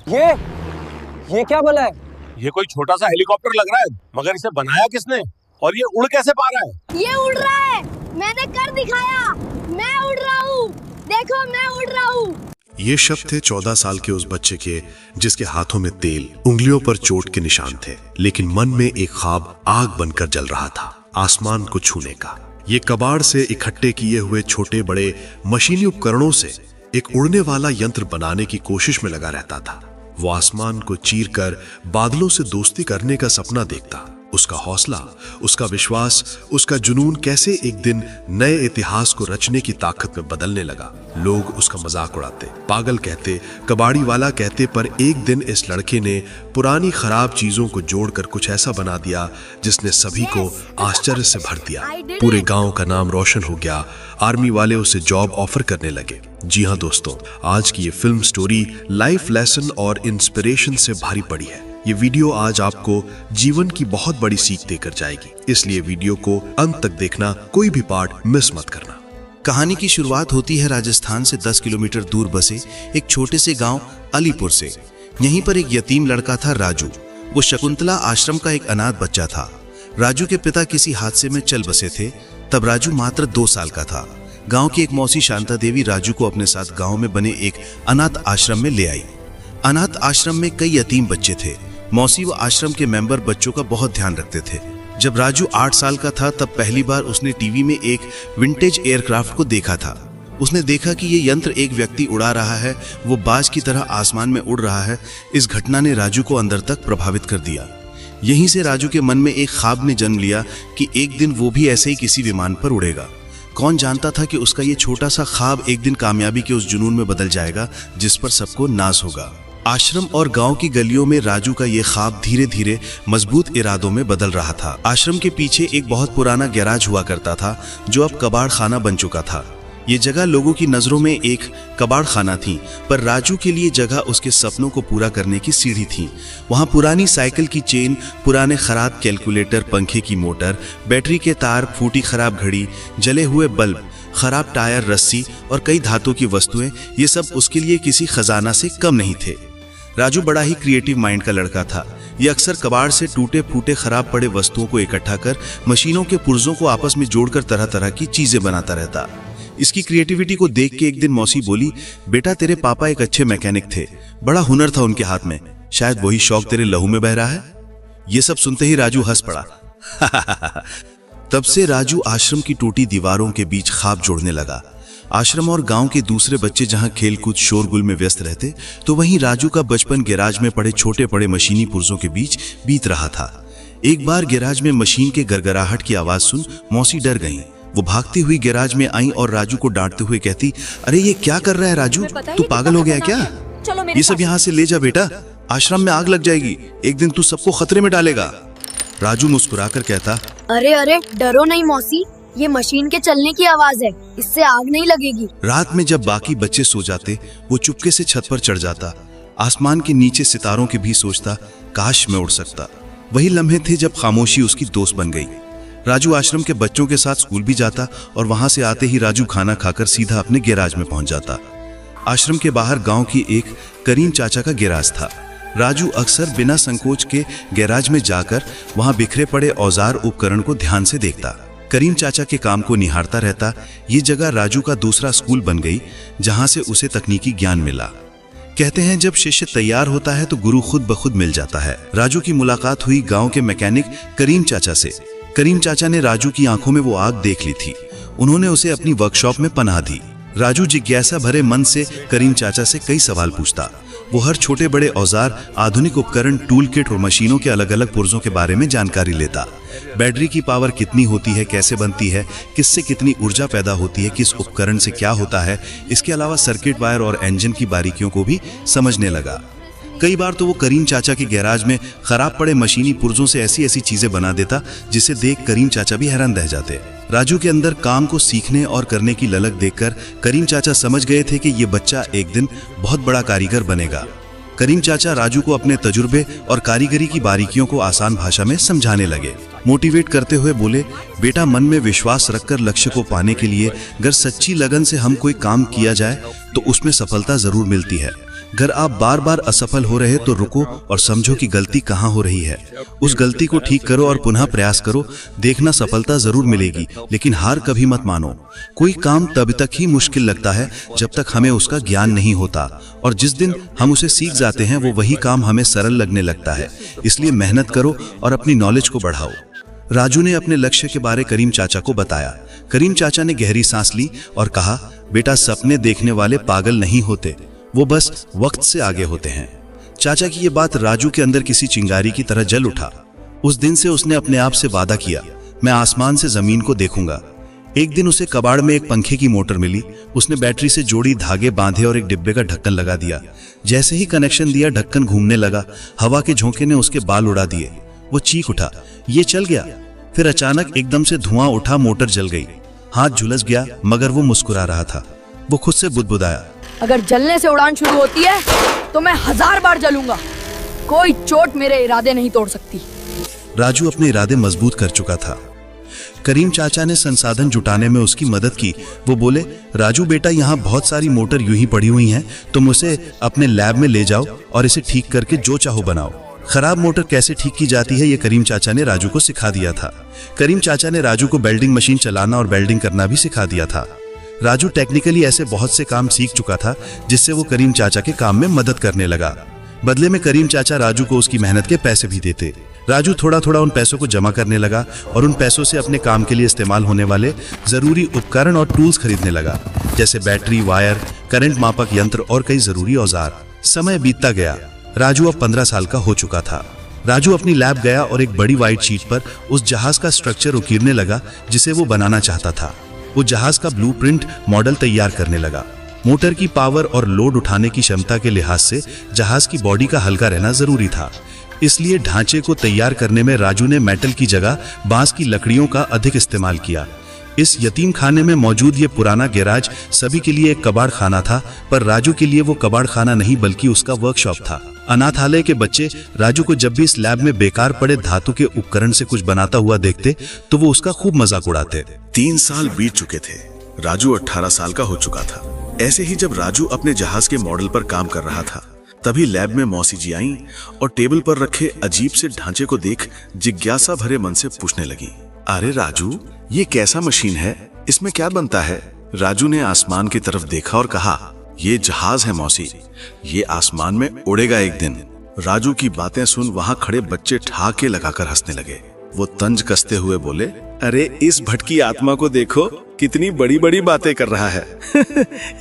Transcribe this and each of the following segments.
ये क्या बना है? ये कोई छोटा सा हेलीकॉप्टर लग रहा है, मगर इसे बनाया किसने और ये उड़ कैसे पा रहा है? ये उड़ रहा है, मैंने कर दिखाया। मैं उड़ रहा हूँ, देखो मैं उड़ रहा हूँ। ये शब्द थे 14 साल के उस बच्चे के, जिसके हाथों में तेल, उंगलियों पर चोट के निशान थे, लेकिन मन में एक ख्वाब आग बनकर जल रहा था, आसमान को छूने का। ये कबाड़ से इकट्ठे किए हुए छोटे बड़े मशीनी उपकरणों से एक उड़ने वाला यंत्र बनाने की कोशिश में लगा रहता था। वो आसमान को चीरकर बादलों से दोस्ती करने का सपना देखता। उसका हौसला, उसका विश्वास, उसका जुनून कैसे एक दिन नए इतिहास को रचने की ताकत में बदलने लगा। लोग उसका मजाक उड़ाते, पागल कहते, कबाड़ी वाला कहते, पर एक दिन इस लड़के ने पुरानी खराब चीजों को जोड़कर कुछ ऐसा बना दिया जिसने सभी को आश्चर्य से भर दिया। पूरे गांव का नाम रोशन हो गया। आर्मी वाले उसे जॉब ऑफर करने लगे। जी हाँ दोस्तों, आज की ये फिल्म स्टोरी लाइफ लेसन और इंस्पिरेशन से भारी पड़ी है। ये वीडियो आज आपको जीवन की बहुत बड़ी सीख देकर जाएगी, इसलिए वीडियो को अंत तक देखना, कोई भी पार्ट मिस मत करना। कहानी की शुरुआत होती है राजस्थान से 10 किलोमीटर दूर बसे एक छोटे से गांव अलीपुर से। यहीं पर एक यतीम लड़का था, राजू। वो शकुंतला आश्रम का एक अनाथ बच्चा था। राजू के पिता किसी हादसे में चल बसे थे। तब राजू मात्र 2 साल का था। गांव की एक मौसी शांता देवी राजू को अपने साथ गांव में बने एक अनाथ आश्रम में ले आई। अनाथ आश्रम में कई यतीम बच्चे थे। मौसी व आश्रम के मेंबर बच्चों का बहुत ध्यान रखते थे। जब राजू 8 साल का था तब पहली बार उसने टीवी में एक विंटेज एयरक्राफ्ट को देखा था। उसने देखा कि ये यंत्र एक व्यक्ति उड़ा रहा है, वो बाज की तरह आसमान में उड़ रहा है। इस घटना ने राजू को अंदर तक प्रभावित कर दिया। यहीं से राजू के मन में एक ख्वाब ने जन्म लिया कि एक दिन वो भी ऐसे ही किसी विमान पर उड़ेगा। कौन जानता था कि उसका ये छोटा सा ख्वाब एक दिन कामयाबी के उस जुनून में बदल जाएगा जिस पर सबको नाज होगा। आश्रम और गांव की गलियों में राजू का ये ख्वाब धीरे धीरे मजबूत इरादों में बदल रहा था। आश्रम के पीछे एक बहुत पुराना गैराज हुआ करता था जो अब कबाड़ खाना बन चुका था। ये जगह लोगों की नजरों में एक कबाड़ खाना थी, पर राजू के लिए जगह उसके सपनों को पूरा करने की सीढ़ी थी। वहाँ पुरानी साइकिल की चेन, पुराने खराब कैलकुलेटर, पंखे की मोटर, बैटरी के तार, फूटी खराब घड़ी, जले हुए बल्ब, खराब टायर, रस्सी और कई धातु की वस्तुएं, ये सब उसके लिए किसी खजाना से कम नहीं थे। राजू बड़ा ही क्रिएटिव माइंड का लड़का था। ये अक्सर कबाड़ से टूटे फूटे खराब पड़े वस्तुओं को इकट्ठा कर मशीनों के पुर्जों को आपस में जोड़कर तरह तरह की चीजें बनाता रहता। इसकी क्रिएटिविटी को देख के एक दिन मौसी बोली, बेटा तेरे पापा एक अच्छे मैकेनिक थे, बड़ा हुनर था उनके हाथ में, शायद वही शौक तेरे लहू में बह रहा है। ये सब सुनते ही राजू हंस पड़ा। तब से राजू आश्रम की टूटी दीवारों के बीच ख्वाब जोड़ने लगा। आश्रम और गांव के दूसरे बच्चे जहां खेलकूद शोरगुल में व्यस्त रहते, तो वहीं राजू का बचपन गैराज में पड़े छोटे बड़े मशीनी पुर्जों के बीच बीत रहा था। एक बार गैराज में मशीन के गरगराहट की आवाज सुन मौसी डर गईं। वो भागती हुई गैराज में आई और राजू को डांटते हुए कहती, अरे ये क्या कर रहा है राजू, तू पागल हो गया क्या? ये सब यहाँ से ले जा बेटा, आश्रम में आग लग जाएगी, एक दिन तू सबको खतरे में डालेगा। राजू मुस्कुराकर कहता, अरे अरे डरो नहीं मौसी, ये मशीन के चलने की आवाज है, इससे आग नहीं लगेगी। रात में जब बाकी बच्चे सो जाते, वो चुपके से छत पर चढ़ जाता। आसमान के नीचे सितारों की भी सोचता, काश मैं उड़ सकता। वही लम्हे थे जब खामोशी उसकी दोस्त बन गई। राजू आश्रम के बच्चों के साथ स्कूल भी जाता और वहां से आते ही राजू खाना खाकर सीधा अपने गैराज में पहुंच जाता। आश्रम के बाहर गांव की एक करीम चाचा का गैराज था। राजू अक्सर बिना संकोच के गैराज में जाकर वहां बिखरे पड़े औजार उपकरण को ध्यान से देखता। करीम चाचा के काम को निहारता रहता। ये जगह राजू का दूसरा स्कूल बन गई, जहां से उसे तकनीकी ज्ञान मिला। कहते हैं जब शिष्य तैयार होता है तो गुरु खुद ब खुद मिल जाता है। राजू की मुलाकात हुई गांव के मैकेनिक करीम चाचा से। करीम चाचा ने राजू की आंखों में वो आग देख ली थी। उन्होंने उसे अपनी वर्कशॉप में पनाह दी। राजू जिज्ञासा भरे मन से करीम चाचा से कई सवाल पूछता। वो हर छोटे बड़े औजार, आधुनिक उपकरण, टूल किट और मशीनों के अलग अलग पुर्जों के बारे में जानकारी लेता। बैटरी की पावर कितनी होती है, कैसे बनती है, किससे कितनी ऊर्जा पैदा होती है, किस उपकरण से क्या होता है। इसके अलावा सर्किट वायर और इंजन की बारीकियों को भी समझने लगा। कई बार तो वो करीम चाचा के गैराज में खराब पड़े मशीनी पुर्जों से ऐसी ऐसी चीजें बना देता जिसे देख करीम चाचा भी हैरान रह जाते। राजू के अंदर काम को सीखने और करने की ललक देखकर करीम चाचा समझ गए थे कि ये बच्चा एक दिन बहुत बड़ा कारीगर बनेगा। करीम चाचा राजू को अपने तजुर्बे और कारीगरी की बारीकियों को आसान भाषा में समझाने लगे। मोटिवेट करते हुए बोले, बेटा मन में विश्वास रखकर लक्ष्य को पाने के लिए अगर सच्ची लगन से हम कोई काम किया जाए तो उसमें सफलता जरूर मिलती है। अगर आप बार बार असफल हो रहे तो रुको और समझो कि गलती कहाँ हो रही है। उस गलती को ठीक करो और पुनः प्रयास करो। देखना सफलता जरूर मिलेगी, लेकिन हार कभी मत मानो। कोई काम तब तक ही मुश्किल लगता है जब तक हमें उसका ज्ञान नहीं होता, और जिस दिन हम उसे सीख जाते हैं वो वही काम हमें सरल लगने लगता है। इसलिए मेहनत करो और अपनी नॉलेज को बढ़ाओ। राजू ने अपने लक्ष्य के बारे करीम चाचा को बताया। करीम चाचा ने गहरी सांस ली और कहा, बेटा, सपने देखने वाले पागल नहीं होते, वो बस वक्त से आगे होते हैं। चाचा की ये बात राजू के अंदर किसी चिंगारी की तरह जल उठा। उस दिन से उसने अपने आप से वादा किया, मैं आसमान से जमीन को देखूंगा। एक दिन उसे कबाड़ में एक पंखे की मोटर मिली। उसने बैटरी से जोड़ी धागे बांधे और एक डिब्बे का ढक्कन लगा दिया। जैसे ही कनेक्शन दिया, ढक्कन घूमने लगा। हवा के झोंके ने उसके बाल उड़ा दिए। वो चीख उठा, ये चल गया। फिर अचानक एकदम से धुआं उठा, मोटर जल गई। हाथ झुलस गया, मगर वो मुस्कुरा रहा था। वो खुद से बुदबुदाया, अगर जलने से उड़ान शुरू होती है तो मैं 1000 बार जलूंगा। कोई चोट मेरे इरादे नहीं तोड़ सकती। राजू अपने इरादे मजबूत कर चुका था। करीम चाचा ने संसाधन जुटाने में उसकी मदद की। वो बोले, राजू बेटा, यहाँ बहुत सारी मोटर यूं ही पड़ी हुई हैं, तुम उसे अपने लैब में ले जाओ और इसे ठीक करके जो चाहो बनाओ। खराब मोटर कैसे ठीक की जाती है ये करीम चाचा ने राजू को सिखा दिया था। करीम चाचा ने राजू को वेल्डिंग मशीन चलाना और वेल्डिंग करना भी सिखा दिया था। राजू टेक्निकली ऐसे बहुत से काम सीख चुका था जिससे वो करीम चाचा के काम में मदद करने लगा। बदले में करीम चाचा राजू को उसकी मेहनत के पैसे भी देते। राजू थोड़ा थोड़ा उन पैसों को जमा करने लगा और उन पैसों से अपने काम के लिए इस्तेमाल होने वाले जरूरी उपकरण और टूल्स खरीदने लगा, जैसे बैटरी, वायर, करंट मापक यंत्र और कई जरूरी औजार। समय बीतता गया। राजू अब 15 साल का हो चुका था। राजू अपनी लैब गया और एक बड़ी व्हाइट शीट पर उस जहाज का स्ट्रक्चर उकीरने लगा जिसे वो बनाना चाहता था। वो जहाज का ब्लूप्रिंट मॉडल तैयार करने लगा। मोटर की पावर और लोड उठाने की क्षमता के लिहाज से जहाज की बॉडी का हल्का रहना जरूरी था। इसलिए ढांचे को तैयार करने में राजू ने मेटल की जगह बांस की लकड़ियों का अधिक इस्तेमाल किया। इस यतीम खाने में मौजूद ये पुराना गैराज सभी के लिए एक कबाड़ खाना था, पर राजू के लिए वो कबाड़ खाना नहीं बल्कि उसका वर्कशॉप था। अनाथालय के बच्चे राजू को जब भी इस लैब में बेकार पड़े धातु के उपकरण से कुछ बनाता हुआ देखते तो वो उसका खूब मजाक उड़ाते। 3 साल बीत चुके थे। राजू 18 साल का हो चुका था। ऐसे ही जब राजू अपने जहाज के मॉडल पर काम कर रहा था, तभी लैब में मौसी जी आईं और टेबल पर रखे अजीब से ढांचे को देख जिज्ञासा भरे मन से पूछने लगी, अरे राजू, ये कैसा मशीन है? इसमें क्या बनता है? राजू ने आसमान की तरफ देखा और कहा, ये जहाज है मौसी, ये आसमान में उड़ेगा एक दिन। राजू की बातें सुन वहां खड़े बच्चे ठहाके लगाकर हंसने लगे। वो तंज कसते हुए बोले, अरे इस भटकी आत्मा को देखो, कितनी बड़ी बड़ी बातें कर रहा है।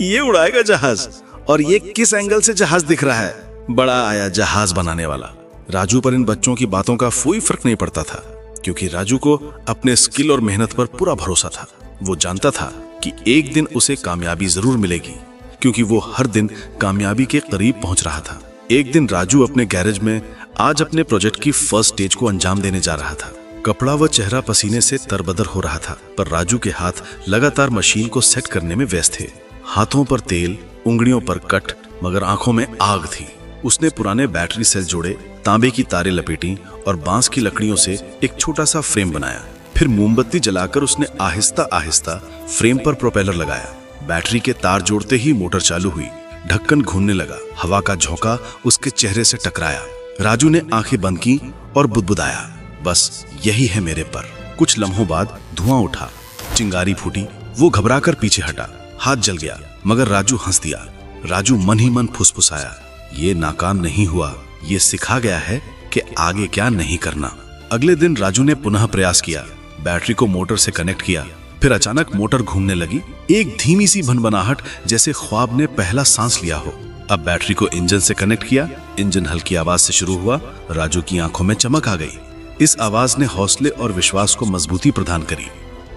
ये उड़ाएगा जहाज, और ये किस एंगल से जहाज दिख रहा है? बड़ा आया जहाज बनाने वाला। राजू पर इन बच्चों की बातों का कोई फर्क नहीं पड़ता था, क्योंकि राजू को अपने स्किल और मेहनत पर पूरा भरोसा था। वो जानता था कि एक दिन उसे कामयाबी जरूर मिलेगी, क्योंकि वो हर दिन कामयाबी के करीब पहुंच रहा था। एक दिन राजू अपने गैरेज में आज अपने प्रोजेक्ट की फर्स्ट स्टेज को अंजाम देने जा रहा था। कपड़ा व चेहरा पसीने से तरबदर हो रहा था, पर राजू के हाथ लगातार मशीन को सेट करने में व्यस्त थे। हाथों पर तेल, उंगलियों पर कट, मगर आंखों में आग थी। उसने पुराने बैटरी सेल जोड़े, तांबे की तारें लपेटी और बांस की लकड़ियों से एक छोटा सा फ्रेम बनाया। फिर मोमबत्ती जलाकर उसने आहिस्ता आहिस्ता फ्रेम पर प्रोपेलर लगाया। बैटरी के तार जोड़ते ही मोटर चालू हुई। ढक्कन घूमने लगा। हवा का झोंका उसके चेहरे से टकराया। राजू ने आंखें बंद की और बुदबुदाया, बस यही है मेरे पर। कुछ लम्हों बाद धुआं उठा, चिंगारी फूटी। वो घबराकर पीछे हटा। हाथ जल गया, मगर राजू हंस दिया। राजू मन ही मन फुसफुसाया, ये नाकाम नहीं हुआ, ये सिखा गया है कि आगे क्या नहीं करना। अगले दिन राजू ने पुनः प्रयास किया। बैटरी को मोटर से कनेक्ट किया। फिर अचानक मोटर घूमने लगी। एक धीमी सी भनभनाहट, जैसे ख्वाब ने पहला सांस लिया हो। अब बैटरी को इंजन से कनेक्ट किया। इंजन हल्की आवाज से शुरू हुआ। राजू की आंखों में चमक आ गई। इस आवाज ने हौसले और विश्वास को मजबूती प्रदान करी।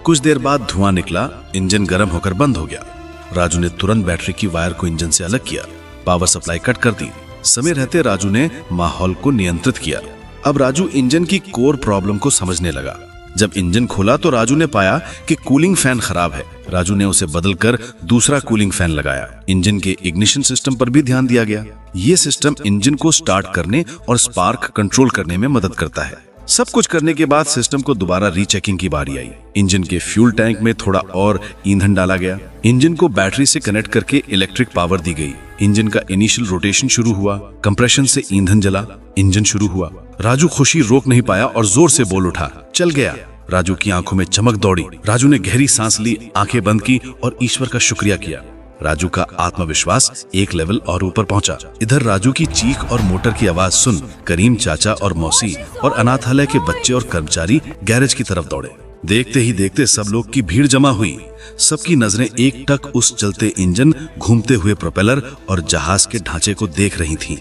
कुछ देर बाद धुआं निकला। इंजन गर्म होकर बंद हो गया। राजू ने तुरंत बैटरी की वायर को इंजन से अलग किया, पावर सप्लाई कट कर दी। समय रहते राजू ने माहौल को नियंत्रित किया। अब राजू इंजन की कोर प्रॉब्लम को समझने लगा। जब इंजन खोला तो राजू ने पाया कि कूलिंग फैन खराब है। राजू ने उसे बदलकर दूसरा कूलिंग फैन लगाया। इंजन के इग्निशन सिस्टम पर भी ध्यान दिया गया। ये सिस्टम इंजन को स्टार्ट करने और स्पार्क कंट्रोल करने में मदद करता है। सब कुछ करने के बाद सिस्टम को दोबारा रीचेकिंग की बारी आई। इंजन के फ्यूल टैंक में थोड़ा और ईंधन डाला गया। इंजन को बैटरी से कनेक्ट करके इलेक्ट्रिक पावर दी गई। इंजन का इनिशियल रोटेशन शुरू हुआ। कंप्रेशन से ईंधन जला। इंजन शुरू हुआ। राजू खुशी रोक नहीं पाया और जोर से बोल उठा, चल गया। राजू की आंखों में चमक दौड़ी। राजू ने गहरी सांस ली, आंखें बंद की और ईश्वर का शुक्रिया किया। राजू का आत्मविश्वास एक लेवल और ऊपर पहुंचा। इधर राजू की चीख और मोटर की आवाज सुन करीम चाचा और मौसी और अनाथालय के बच्चे और कर्मचारी गैरेज की तरफ दौड़े। देखते ही देखते सब लोग की भीड़ जमा हुई। सबकी नजरें एक टक उस चलते इंजन, घूमते हुए प्रोपेलर और जहाज के ढांचे को देख रही थीं।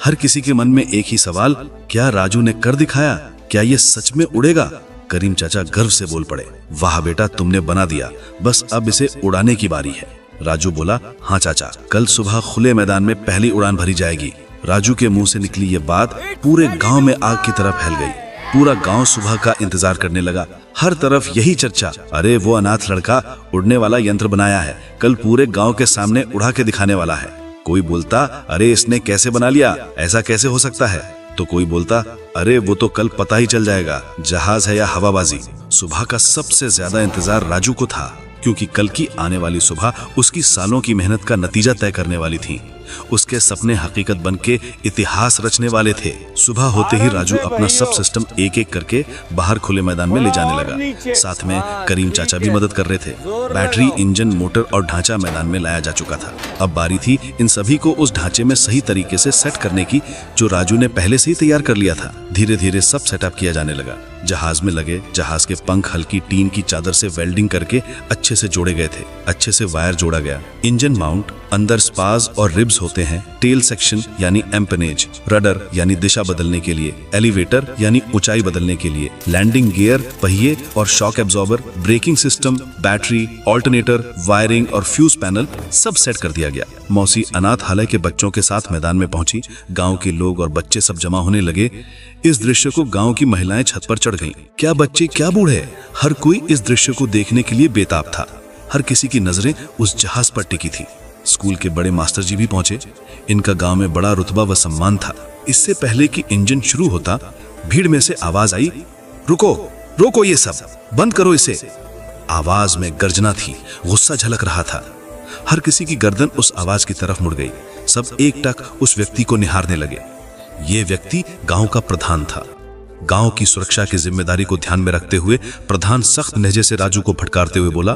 हर किसी के मन में एक ही सवाल, क्या राजू ने कर दिखाया? क्या ये सच में उड़ेगा? करीम चाचा गर्व से बोल पड़े, वाह बेटा, तुमने बना दिया, बस अब इसे उड़ाने की बारी है। राजू बोला, हाँ चाचा, कल सुबह खुले मैदान में पहली उड़ान भरी जाएगी। राजू के मुंह से निकली ये बात पूरे गांव में आग की तरह फैल गई। पूरा गांव सुबह का इंतजार करने लगा। हर तरफ यही चर्चा, अरे वो अनाथ लड़का उड़ने वाला यंत्र बनाया है, कल पूरे गांव के सामने उड़ा के दिखाने वाला है। कोई बोलता, अरे इसने कैसे बना लिया, ऐसा कैसे हो सकता है? तो कोई बोलता, अरे वो तो कल पता ही चल जाएगा, जहाज है या हवाबाजी। सुबह का सबसे ज्यादा इंतजार राजू को था, क्योंकि कल की आने वाली सुबह उसकी सालों की मेहनत का नतीजा तय करने वाली थी। उसके सपने हकीकत बनके इतिहास रचने वाले थे। सुबह होते ही राजू अपना सब सिस्टम एक एक करके बाहर खुले मैदान में ले जाने लगा। साथ में करीम चाचा भी मदद कर रहे थे। बैटरी, इंजन, मोटर और ढांचा मैदान में लाया जा चुका था। अब बारी थी इन सभी को उस ढांचे में सही तरीके से सेट करने की, जो राजू ने पहले से ही तैयार कर लिया था। धीरे धीरे सब सेटअप किया जाने लगा। जहाज में लगे जहाज के पंख हल्की टीन की चादर से वेल्डिंग करके अच्छे से जोड़े गए थे। अच्छे से वायर जोड़ा गया। इंजन माउंट, अंदर स्पाज और रिब्स होते हैं। टेल सेक्शन यानी एम्पनेज, रडर यानी दिशा बदलने के लिए, एलिवेटर यानी ऊंचाई बदलने के लिए, लैंडिंग गियर, पहिए और shock absorber, braking system, battery, alternator, wiring और फ्यूज पैनल सब सेट कर दिया गया। मौसी अनाथालय के बच्चों के साथ मैदान में पहुंची। गांव के लोग और बच्चे सब जमा होने लगे। इस दृश्य को गांव की महिलाएं छत पर चढ़ गईं। क्या बच्चे, क्या बूढ़े, हर कोई इस दृश्य को देखने के लिए बेताब था। हर किसी की नजरें उस जहाज पर टिकी थी। स्कूल के बड़े मास्टर जी भी पहुंचे। इनका गांव में बड़ा रुतबा व सम्मान था। इससे पहले कि इंजन शुरू होता, भीड़ में से आवाज आई, रुको रोको, ये सब बंद करो इसे। आवाज में गर्जना थी, गुस्सा झलक रहा था। हर किसी की गर्दन उस आवाज की तरफ मुड़ गई। सब एक टक उस व्यक्ति को निहारने लगे। ये व्यक्ति गांव का प्रधान था। गांव की सुरक्षा की जिम्मेदारी को ध्यान में रखते हुए प्रधान सख्त लहजे से राजू को फटकारते हुए बोला,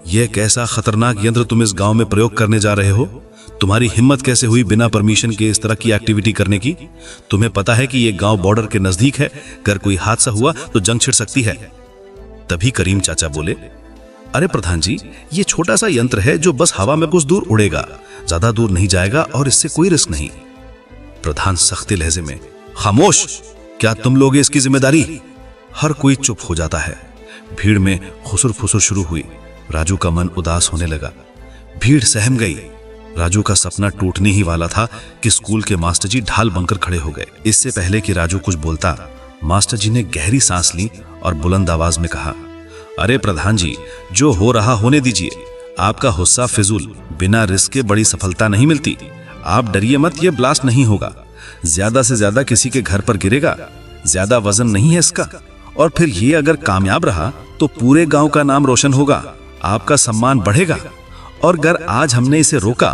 यह कैसा खतरनाक यंत्र तुम इस गांव में प्रयोग करने जा रहे हो? तुम्हारी हिम्मत कैसे हुई बिना परमिशन के इस तरह की एक्टिविटी करने की? तुम्हें पता है कि यह गांव बॉर्डर के नजदीक है, अगर कोई हादसा हुआ तो जंग छिड़ सकती है। तभी करीम चाचा बोले, अरे प्रधान जी, ये छोटा सा यंत्र है जो बस हवा में कुछ दूर उड़ेगा, ज्यादा दूर नहीं जाएगा और इससे कोई रिस्क नहीं। प्रधान सख्ती लहजे में, खामोश, क्या तुम लोग इसकी जिम्मेदारी? हर कोई चुप हो जाता है। भीड़ में खुसुर फुसुर शुरू हुई। राजू का मन उदास होने लगा। भीड़ सहम गई। राजू का सपना टूटने ही वाला था कि स्कूल के मास्टर जी ढाल बनकर खड़े हो गए। इससे पहले कि राजू कुछ बोलता, मास्टर जी ने गहरी सांस ली और बुलंद आवाज में कहा, अरे प्रधान जी, जो हो रहा होने दीजिए। आपका गुस्सा फिजूल, बिना रिस्क के बड़ी सफलता नहीं मिलती। आप डरिए मत, ये ब्लास्ट नहीं होगा। ज्यादा से ज्यादा किसी के घर पर गिरेगा, ज्यादा वजन नहीं है इसका। और फिर ये अगर कामयाब रहा तो पूरे गांव का नाम रोशन होगा, आपका सम्मान बढ़ेगा। और अगर आज हमने इसे रोका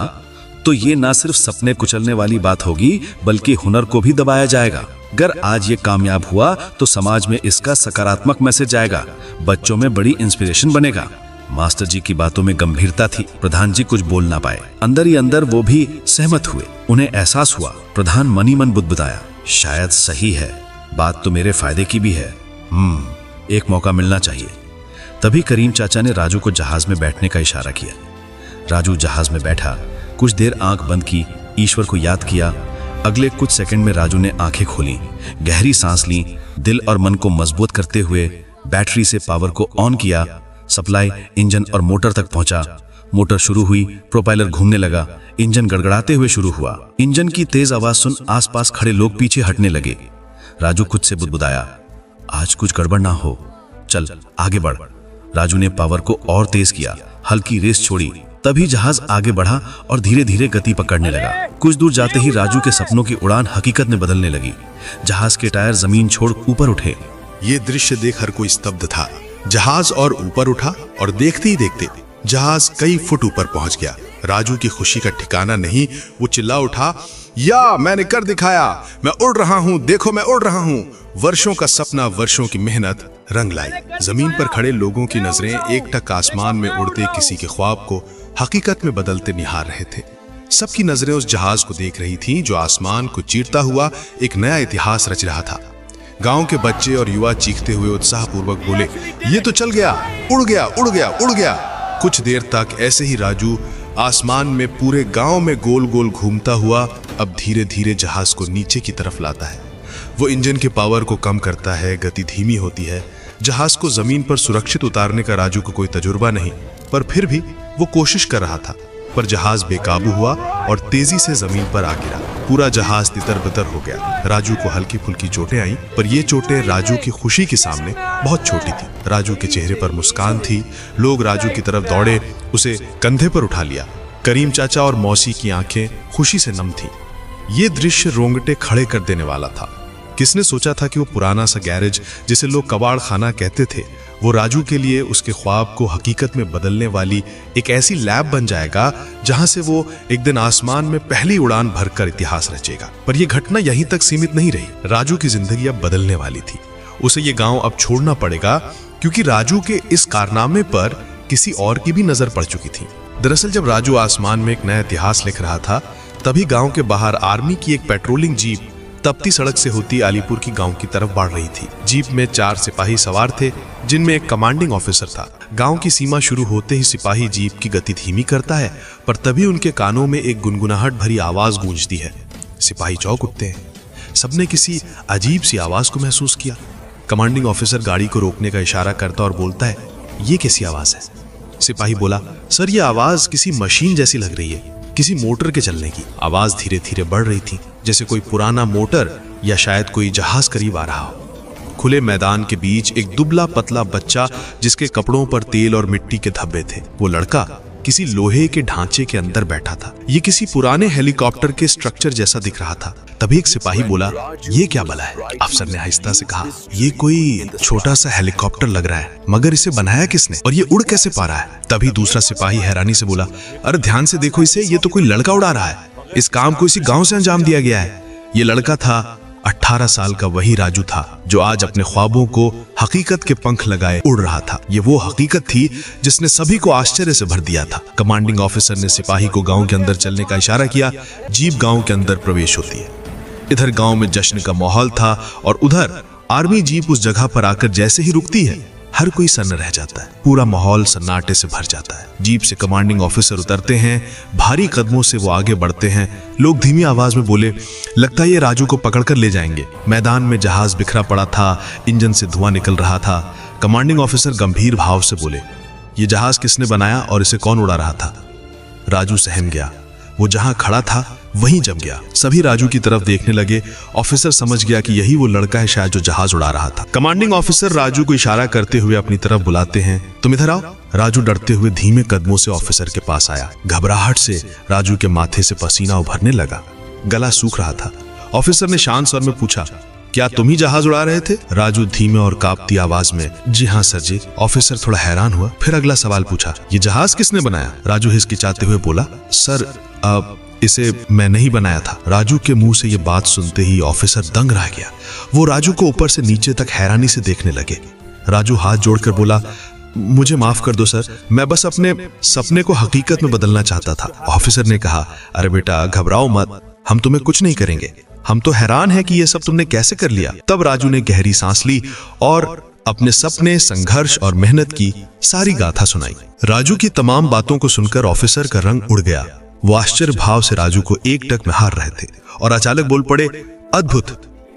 तो ये ना सिर्फ सपने कुचलने वाली बात होगी, बल्कि हुनर को भी दबाया जाएगा। अगर आज ये कामयाब हुआ तो समाज में इसका सकारात्मक मैसेज जाएगा, बच्चों में बड़ी इंस्पिरेशन बनेगा। मास्टर जी की बातों में गंभीरता थी। प्रधान जी कुछ बोल ना पाए। अंदर ही अंदर वो भी सहमत हुए। उन्हें एहसास हुआ। प्रधान मनी मन बुदबुदाया, शायद सही है, बात तो मेरे फायदे की भी है। एक मौका मिलना चाहिए। तभी करीम चाचा ने राजू को जहाज में बैठने का इशारा किया। राजू जहाज में बैठा, कुछ देर आंख बंद की, ईश्वर को याद किया। अगले कुछ सेकंड में राजू ने आंखें खोली, गहरी सांस ली, दिल और मन को मजबूत करते हुए बैटरी से पावर को ऑन किया। सप्लाई इंजन और मोटर तक पहुंचा। मोटर शुरू हुई, प्रोपेलर घूमने लगा, इंजन गड़गड़ाते हुए शुरू हुआ। इंजन की तेज आवाज सुन आसपास खड़े लोग पीछे हटने लगे। राजू खुद से बुदबुदाया, आज कुछ गड़बड़ ना हो, चल आगे बढ़। राजू ने पावर को और तेज किया, हल्की रेस छोड़ी, तभी जहाज आगे बढ़ा और धीरे धीरे गति पकड़ने लगा। कुछ दूर जाते ही राजू के सपनों की उड़ान हकीकत में बदलने लगी। जहाज के टायर जमीन छोड़ ऊपर उठे। ये दृश्य देख हर कोई स्तब्ध था। जहाज और ऊपर उठा और देखते ही देखते जहाज कई फुट ऊपर पहुंच गया। राजू की खुशी का ठिकाना नहीं। वो चिल्ला उठा, या मैंने कर दिखाया, मैं उड़ रहा हूं, देखो मैं उड़ रहा हूं। वर्षों का सपना, वर्षों की मेहनत रंग लाई। जमीन पर खड़े लोगों की नजरें एकटक आसमान में उड़ते किसी के ख्वाब को हकीकत में बदलते निहार रहे थे। सबकी नजरें उस जहाज को देख रही थीं जो आसमान को चीरता हुआ एक नया इतिहास रच रहा था। गांव के बच्चे और युवा चीखते हुए उत्साहपूर्वक बोले, ये तो चल गया, उड़ गया, उड़ गया, उड़ गया। कुछ देर तक ऐसे ही राजू आसमान में पूरे गांव में गोल गोल घूमता हुआ अब धीरे धीरे जहाज को नीचे की तरफ लाता है। वो इंजन के पावर को कम करता है, गति धीमी होती है। जहाज को जमीन पर सुरक्षित उतारने का राजू को कोई तजुर्बा नहीं, पर फिर भी वो कोशिश कर रहा था। पर जहाज बेकाबू हुआ और तेजी से जमीन पर आ गिरा। पूरा जहाज तितर-बितर हो गया। राजू को हल्की फुल्की चोटें आईं, पर ये चोटें राजू की खुशी के सामने बहुत छोटी थी। राजू के चेहरे पर मुस्कान थी। लोग राजू की तरफ दौड़े, उसे कंधे पर उठा लिया। करीम चाचा और मौसी की आंखें खुशी से नम थीं। ये दृश्य रोंगटे खड़े कर देने वाला था। किसने सोचा था कि वो पुराना सा गैरेज जिसे लोग कबाड़ खाना कहते थे, वो राजू के लिए उसके ख्वाब को हकीकत में बदलने वाली एक ऐसी लैब बन जाएगा जहां से वो एक दिन आसमान में पहली उड़ान भरकर इतिहास रचेगा। पर यह घटना यहीं तक सीमित नहीं रही। राजू की जिंदगी अब बदलने वाली थी। उसे ये गांव अब छोड़ना पड़ेगा, क्योंकि राजू के इस कारनामे पर किसी और की भी नजर पड़ चुकी थी। दरअसल जब राजू आसमान में एक नया इतिहास लिख रहा था, तभी गांव के बाहर आर्मी की एक पेट्रोलिंग जीप तपती सड़क से होती अलीपुर की गांव की तरफ बढ़ रही थी। जीप में 4 सिपाही सवार थे, जिनमें एक कमांडिंग ऑफिसर था। गांव की सीमा शुरू होते ही सिपाही जीप की गति धीमी करता है, पर तभी उनके कानों में एक गुनगुनाहट भरी आवाज गूंजती है। सिपाही चौंक उठते हैं। सबने किसी अजीब सी आवाज को महसूस किया। कमांडिंग ऑफिसर गाड़ी को रोकने का इशारा करता और बोलता है, ये कैसी आवाज है? सिपाही बोला, सर ये आवाज किसी मशीन जैसी लग रही है, किसी मोटर के चलने की। आवाज धीरे धीरे बढ़ रही थी, जैसे कोई पुराना मोटर या शायद कोई जहाज करीब आ रहा हो। खुले मैदान के बीच एक दुबला पतला बच्चा, जिसके कपड़ों पर तेल और मिट्टी के धब्बे थे। वो लड़का किसी लोहे के ढांचे के अंदर बैठा था। ये किसी पुराने हेलीकॉप्टर के स्ट्रक्चर जैसा दिख रहा था। तभी एक सिपाही बोला, ये क्या बला है? अफसर ने आहिस्ता से कहा, ये कोई छोटा सा हेलीकॉप्टर लग रहा है, मगर इसे बनाया किसने और ये उड़ कैसे पा रहा है? तभी दूसरा सिपाही हैरानी से बोला, अरे ध्यान से देखो इसे, ये तो कोई लड़का उड़ा रहा है। इस काम को इसी गांव से अंजाम दिया गया है। ये लड़का था 18 साल का वही राजू था जो आज अपने ख्वाबों को हकीकत के पंख लगाए उड़ रहा था। ये वो हकीकत थी जिसने सभी को आश्चर्य से भर दिया था। कमांडिंग ऑफिसर ने सिपाही को गांव के अंदर चलने का इशारा किया। जीप गांव के अंदर प्रवेश होती है। इधर गांव में जश्न का माहौल था और उधर आर्मी जीप उस जगह पर आकर जैसे ही रुकती है, हर कोई सन्न रह जाता है। पूरा माहौल सन्नाटे से भर जाता है। जीप से कमांडिंग ऑफिसर उतरते हैं। भारी कदमों से वो आगे बढ़ते हैं। लोग धीमी आवाज में बोले, लगता है ये राजू को पकड़कर ले जाएंगे। मैदान में जहाज बिखरा पड़ा था, इंजन से धुआं निकल रहा था। कमांडिंग ऑफिसर गंभीर भाव से बोले, ये जहाज किसने बनाया और इसे कौन उड़ा रहा था? राजू सहम गया। वो जहां खड़ा था वहीं जम गया। सभी राजू की तरफ देखने लगे। ऑफिसर समझ गया कि यही वो लड़का है शायद जो जहाज उड़ा रहा था। कमांडिंग ऑफिसर राजू को इशारा करते हुए अपनी तरफ बुलाते हैं, तुम इधर आओ। राजू डरते हुए धीमे कदमों से ऑफिसर के पास आया। घबराहट से राजू के माथे से पसीना उभरने लगा, गला सूख रहा था। ऑफिसर ने शांत स्वर में पूछा, क्या तुम ही जहाज उड़ा रहे थे? राजू धीमे और कांपती आवाज में, जी हाँ सर जी। ऑफिसर थोड़ा हैरान हुआ, फिर अगला सवाल पूछा, ये जहाज किसने बनाया? राजू हिचकिचाते हुए बोला, सर इसे मैं नहीं बनाया था। राजू के मुंह से ये बात सुनते ही ऑफिसर दंग रह गया। वो राजू को ऊपर से नीचे तक हैरानी से देखने लगे। राजू हाथ जोड़कर बोला, मुझे माफ कर दो सर, मैं बस अपने सपने को हकीकत में बदलना चाहता था। ऑफिसर ने कहा, अरे बेटा घबराओ मत, हम तुम्हें कुछ नहीं करेंगे। हम तो हैरान हैं कि ये सब तुमने कैसे कर लिया। तब राजू ने गहरी सांस ली और अपने सपने, संघर्ष और मेहनत की सारी गाथा सुनाई। राजू की तमाम बातों को सुनकर ऑफिसर का रंग उड़ गया। वो आश्चर्य भाव से राजू को एकटक निहार रहे थे और अचानक बोल पड़े, अद्भुत,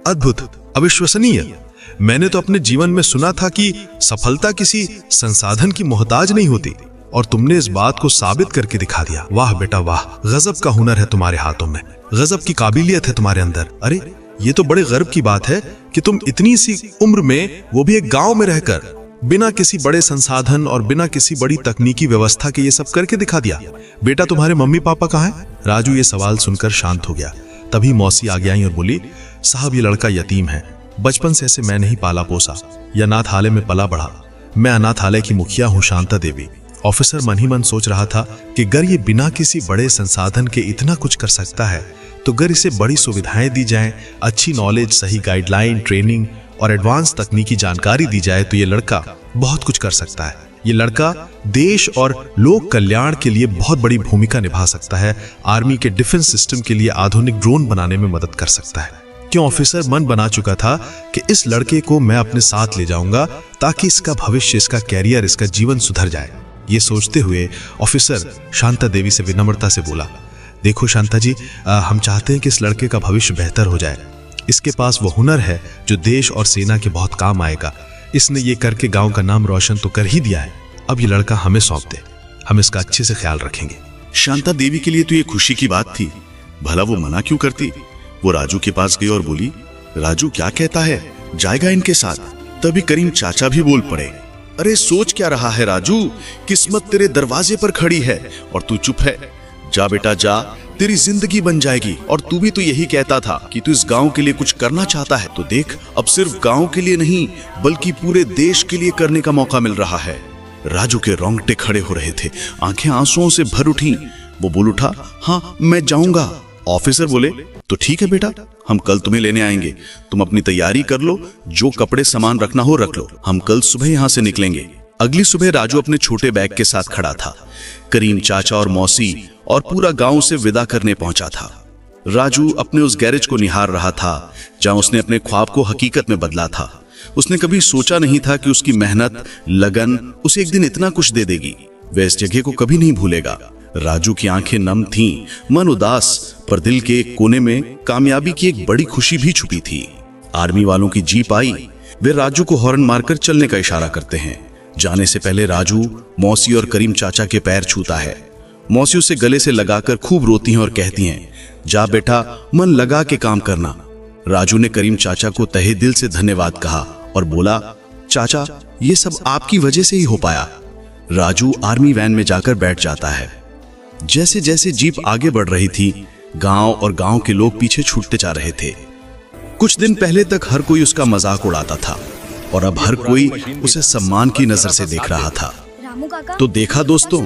अद्भुत, अविश्वसनीय। मैंने तो अपने जीवन में सुना था कि सफलता किसी संसाधन की मोहताज नहीं होती, और तुमने इस बात को साबित करके दिखा दिया। वाह बेटा वाह, गजब का हुनर है तुम्हारे हाथों में, गजब की काबिलियत है तुम्हारे अंदर। अरे ये तो बड़े गर्व की बात है कि तुम इतनी सी उम्र में, वो भी एक गांव में रहकर, बिना किसी बड़े संसाधन और बिना किसी बड़ी तकनीकी व्यवस्था के ये सब करके दिखा दिया। बेटा तुम्हारे मम्मी पापा कहाँ हैं? राजू ये सवाल सुनकर शांत हो गया। तभी मौसी आगे आई और बोली, साहब ये लड़का यतीम है, बचपन से ऐसे मैं नहीं पाला पोसा, यह अनाथालय में पला बढ़ा। मैं अनाथालय की मुखिया हूँ शांता देवी। ऑफिसर मन ही मन सोच रहा था कि अगर ये बिना किसी बड़े संसाधन के इतना कुछ कर सकता है तो अगर इसे बड़ी सुविधाएं दी जाएं, अच्छी नॉलेज, सही गाइडलाइन, ट्रेनिंग और एडवांस तकनीकी जानकारी दी जाए तो ये लड़का बहुत कुछ कर सकता है। ये लड़का देश और लोक कल्याण के लिए बहुत बड़ी भूमिका निभा सकता है। आर्मी के डिफेंस सिस्टम के लिए आधुनिक ड्रोन बनाने में मदद कर सकता है। क्यों ऑफिसर मन बना चुका था कि इस लड़के को मैं अपने साथ ले जाऊंगा ताकि इसका भविष्य, इसका कैरियर, इसका जीवन सुधर जाए। ये सोचते हुए ऑफिसर शांता देवी से विनम्रता से बोला, देखो शांता जी, हम चाहते हैं कि इस लड़के का भविष्य बेहतर हो जाए। इसके पास वो हुनर है जो देश और सेना के बहुत काम आएगा। इसने ये करके गांव का नाम रोशन तो कर ही दिया है। अब ये लड़का हमें सौंप दे, हम इसका अच्छे से ख्याल रखेंगे। शांता देवी के लिए तो ये खुशी की बात थी, भला वो मना क्यों करती। वो राजू के पास गई और बोली, राजू क्या कहता है, जाएगा इनके साथ? तभी करीम चाचा भी बोल पड़े, अरे सोच क्या रहा है राजू, किस्मत तेरे दरवाजे पर खड़ी है और तू चुप है। जा बेटा जा, तेरी जिंदगी बन जाएगी। और तू भी तो यही कहता था कि तू इस गांव के लिए कुछ करना चाहता है, तो देख अब सिर्फ गांव के लिए नहीं बल्कि पूरे देश के लिए करने का मौका मिल रहा है। राजू के रोंगटे खड़े हो रहे थे, आंखें आंसुओं से भर उठी। वो बोल उठा, हाँ मैं जाऊंगा। ऑफिसर बोले, तो ठीक है बेटा, हम कल तुम्हें लेने आएंगे, तुम अपनी तैयारी कर लो, जो कपड़े सामान रखना हो रख लो, हम कल सुबह यहाँ से निकलेंगे। अगली सुबह राजू अपने छोटे बैग के साथ खड़ा था। करीम चाचा और मौसी और पूरा गांव से विदा करने पहुंचा था। राजू अपने उस गैरेज को निहार रहा था जहां उसने अपने ख्वाब को हकीकत में बदला था। उसने कभी सोचा नहीं था कि उसकी मेहनत, लगन उसे एक दिन इतना कुछ दे देगी। वह इस जगह को कभी नहीं भूलेगा। राजू की आंखें नम थीं, मन उदास, पर दिल के एक कोने में कामयाबी की एक बड़ी खुशी भी छुपी थी। आर्मी वालों की जीप आई। वे राजू को हॉर्न मारकर चलने का इशारा करते हैं। जाने से पहले राजू मौसी और करीम चाचा के पैर छूता है। मौसी उसे गले से लगाकर खूब रोती हैं और कहती हैं, जा बेटा, मन लगा के काम करना। राजू ने करीम चाचा को तहे दिल से धन्यवाद कहा और बोला, चाचा ये सब आपकी वजह से ही हो पाया। राजू आर्मी वैन में जाकर बैठ जाता है। जैसे जैसे जीप आगे बढ़ रही थी, गांव और गांव के लोग पीछे छूटते जा रहे थे। कुछ दिन पहले तक हर कोई उसका मजाक उड़ाता था और अब हर कोई उसे सम्मान की नजर से देख रहा था। तो देखा दोस्तों,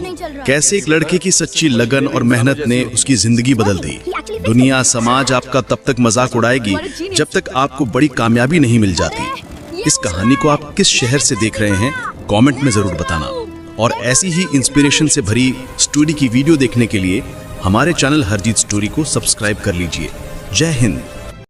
कैसे एक लड़के की सच्ची लगन और मेहनत ने उसकी जिंदगी बदल दी। दुनिया, समाज आपका तब तक मजाक उड़ाएगी जब तक आपको बड़ी कामयाबी नहीं मिल जाती। इस कहानी को आप किस शहर से देख रहे हैं, कमेंट में जरूर बताना। और ऐसी ही इंस्पिरेशन से भरी स्टोरी की वीडियो देखने के लिए हमारे चैनल हरजीत स्टोरी को सब्सक्राइब कर लीजिए। जय हिंद।